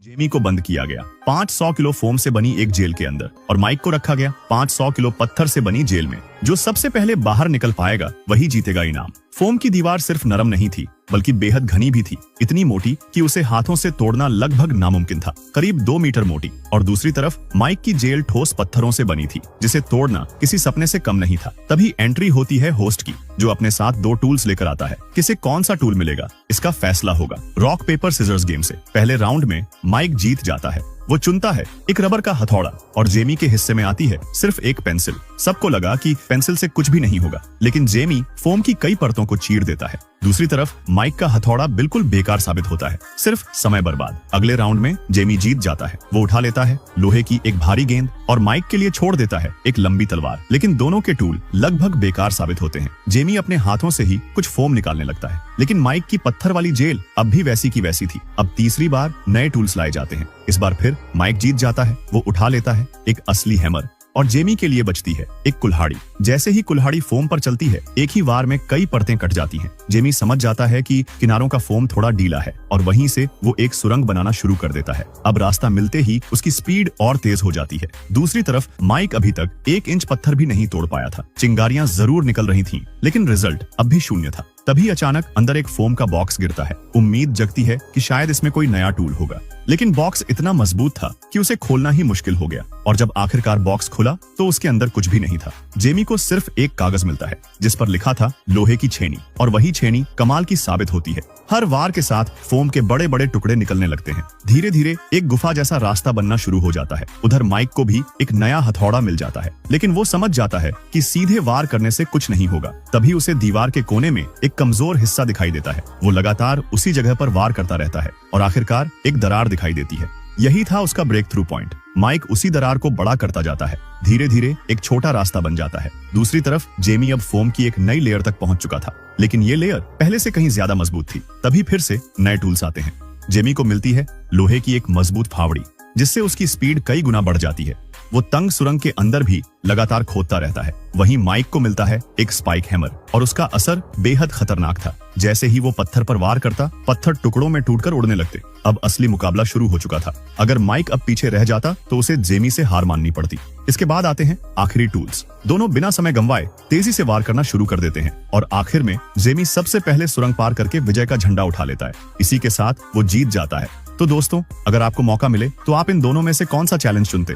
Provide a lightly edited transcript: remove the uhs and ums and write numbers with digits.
Jamie को बंद किया गया 500 किलो फोम से बनी एक जेल के अंदर और माइक को रखा गया 500 किलो पत्थर से बनी जेल में। जो सबसे पहले बाहर निकल पाएगा वही जीतेगा इनाम। फोम की दीवार सिर्फ नरम नहीं थी बल्कि बेहद घनी भी थी, इतनी मोटी कि उसे हाथों से तोड़ना लगभग नामुमकिन था, करीब 2 मीटर मोटी। और दूसरी तरफ माइक की जेल ठोस पत्थरों से बनी थी जिसे तोड़ना किसी सपने से कम नहीं था। तभी एंट्री होती है होस्ट की, जो अपने साथ 2 टूल्स लेकर आता है। किसे कौन सा टूल मिलेगा इसका फैसला होगा रॉक पेपर सिजर्स गेम से। पहले राउंड में माइक जीत जाता है। वो चुनता है एक रबर का हथौड़ा और जेमी के हिस्से में आती है सिर्फ एक पेंसिल। सबको लगा कि पेंसिल से कुछ भी नहीं होगा, लेकिन जेमी फोम की कई परतों को चीर देता है। दूसरी तरफ माइक का हथौड़ा बिल्कुल बेकार साबित होता है, सिर्फ समय बर्बाद। अगले राउंड में जेमी जीत जाता है। वो उठा लेता है लोहे की एक भारी गेंद और माइक के लिए छोड़ देता है एक लंबी तलवार, लेकिन दोनों के टूल लगभग बेकार साबित होते हैं। जेमी अपने हाथों से ही कुछ फोम निकालने लगता है, लेकिन माइक की पत्थर वाली जेल अब भी वैसी की वैसी थी। अब तीसरी बार नए टूल्स लाए जाते हैं। इस बार फिर माइक जीत जाता है। वो उठा लेता है एक असली हैमर और जेमी के लिए बचती है एक कुल्हाड़ी। जैसे ही कुल्हाड़ी फोम पर चलती है, एक ही वार में कई परतें कट जाती हैं। जेमी समझ जाता है कि किनारों का फोम थोड़ा ढीला है और वहीं से वो एक सुरंग बनाना शुरू कर देता है। अब रास्ता मिलते ही उसकी स्पीड और तेज हो जाती है। दूसरी तरफ माइक अभी तक 1 इंच पत्थर भी नहीं तोड़ पाया था। चिंगारियां जरूर निकल रही थीं, लेकिन रिजल्ट अब भी शून्य था। तभी अचानक अंदर एक फोम का बॉक्स गिरता है। उम्मीद जगती है कि शायद इसमें कोई नया टूल होगा, लेकिन बॉक्स इतना मजबूत था कि उसे खोलना ही मुश्किल हो गया। और जब आखिरकार बॉक्स खुला तो उसके अंदर कुछ भी नहीं था। जेमी को सिर्फ एक कागज मिलता है जिस पर लिखा था लोहे की छेनी, और वही छेनी कमाल की साबित होती है। हर वार के साथ फोम के बड़े बड़े टुकड़े निकलने लगते हैं। धीरे धीरे एक गुफा जैसा रास्ता बनना शुरू हो जाता है। उधर माइक को भी एक नया हथौड़ा मिल जाता है, लेकिन वो समझ जाता है कि सीधे वार करने से कुछ नहीं होगा। तभी उसे दीवार के कोने में एक कमजोर हिस्सा दिखाई देता है। वो लगातार उसी जगह पर वार करता रहता है और आखिरकार एक दरार दिखाई देती है। यही था उसका ब्रेक थ्रू पॉइंट। माइक उसी दरार को बड़ा करता जाता है। धीरे धीरे एक छोटा रास्ता बन जाता है। दूसरी तरफ जेमी अब फोम की एक नई लेयर तक पहुंच चुका था, लेकिन ये लेयर पहले से कहीं ज्यादा मजबूत थी। तभी फिर से नए टूल्स आते हैं। जेमी को मिलती है लोहे की एक मजबूत फावड़ी, जिससे उसकी स्पीड कई गुना बढ़ जाती है। वो तंग सुरंग के अंदर भी लगातार खोदता रहता है। वहीं माइक को मिलता है एक स्पाइक हैमर और उसका असर बेहद खतरनाक था। जैसे ही वो पत्थर पर वार करता, पत्थर टुकड़ों में टूटकर उड़ने लगते। अब असली मुकाबला शुरू हो चुका था। अगर माइक अब पीछे रह जाता तो उसे जेमी से हार माननी पड़ती। इसके बाद आते हैं आखिरी टूल्स। दोनों बिना समय गंवाए तेजी से वार करना शुरू कर देते हैं और आखिर में जेमी सबसे पहले सुरंग पार करके विजय का झंडा उठा लेता है। इसी के साथ वो जीत जाता है। तो दोस्तों, अगर आपको मौका मिले तो आप इन दोनों में से कौन सा चैलेंज चुनते?